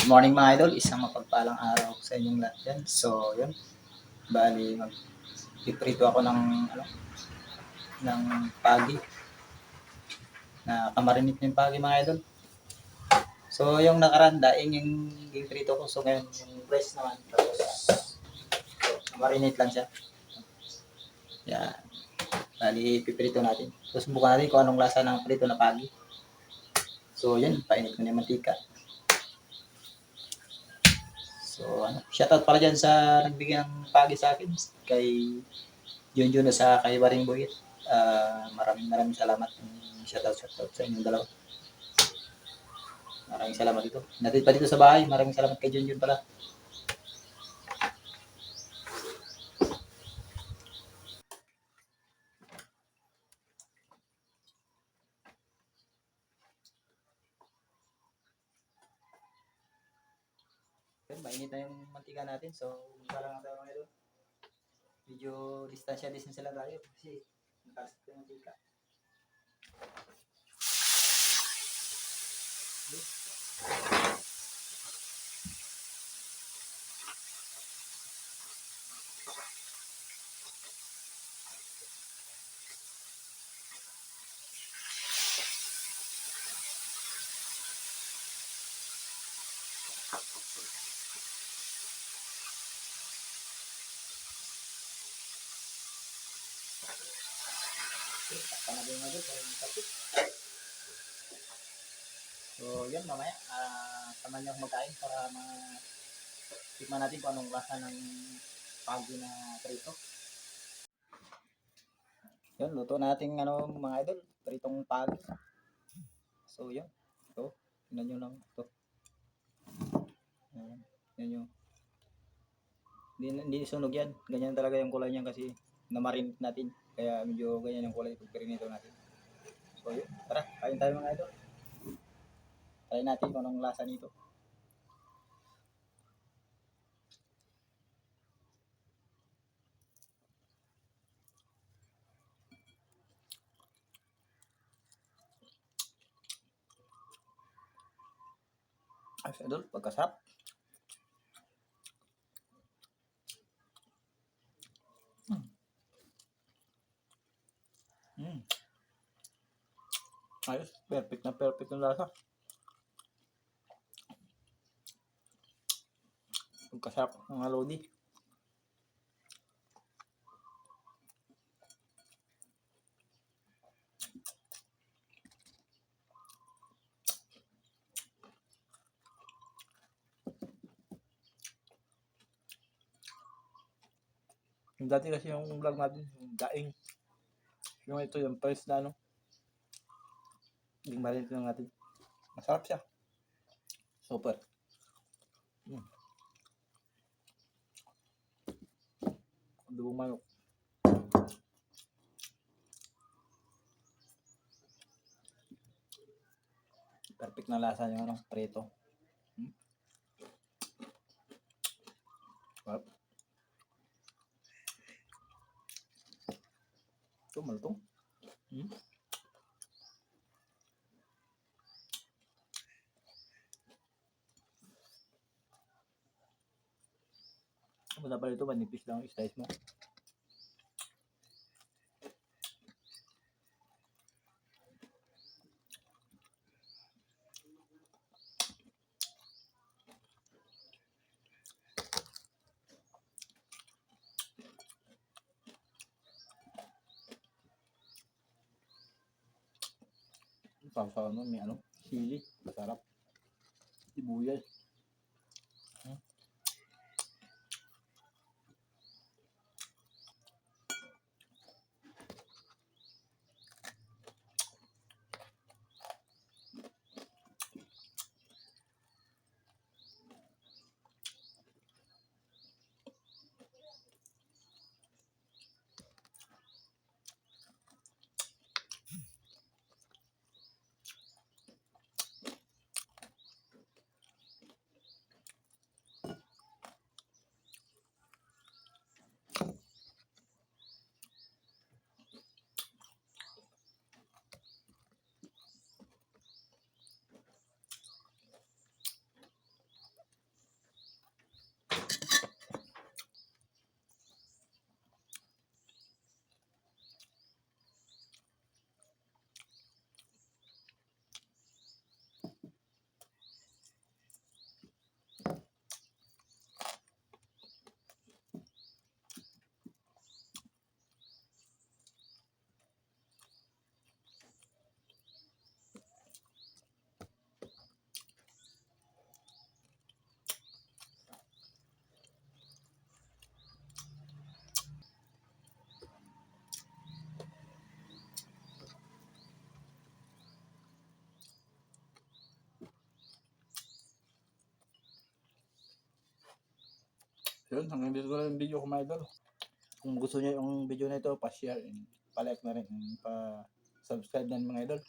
Good morning mga idol, isang mapagpalang araw sa inyong lahat yan. So, yun, bali mag-iprito ako ng pagi na kamarinit ng pagi mga idol. So, yung nakaraan daing yung iprito ko, so ngayon yung breast naman, tapos marinate lang siya. Yan, bali ipiprito natin. So, subukan natin kung anong lasa ng prito na pagi. So, yun, painit ko na yung mantika. So, shoutout pala dyan sa nagbigay ng pagi sa akin, kay Junjun na sa kay Waring Boy. Maraming salamat. Shoutout sa inyong dalawa. Maraming salamat dito. Natin pa dito sa bahay. Maraming salamat kay Junjun pala. Mainit na yung mantika natin. So, para lang tayo mga ito. Medyo distansya lang tayo. Kasi nakasip yung mantika. Takpan natin mga ito para makapit. So, yun mamaya. Samahan niyo akong magkain para tikman natin kung anong lasa ng pagi na prito. Yun, luto natin mga idol. Pritong pagi. So, yun. Ito. Tingnan nyo lang. Ito. Yan yung. Hindi sunog yan. Ganyan talaga yung kulay niya kasi namarinate natin. Kaya medyo ganyan yung kulay pag pirinito natin. So, yun. Tara, kain tayo mga idol. Try natin kung anong lasa nito. Ay, idol, pagkasarap. Ayos, perfect na lasa. Pagkasarap ng lodi. Yung dati kasi yung vlog natin, yung daing. Yung ito, yung price na yung marinate lang natin. Masarap siya. Super. Adobong manok. Perfect na lasa yung prito. Sarap. Ito, malutong. Mula pala ito, manipis lang yung slice mo. Sasaw may sili. Masarap. Sibuyas. Yun, hanggang dito ko lang yung video ko, mga idol. Kung gusto niyo yung video na ito, pa-share and pa-like na rin and pa-subscribe na mga idol.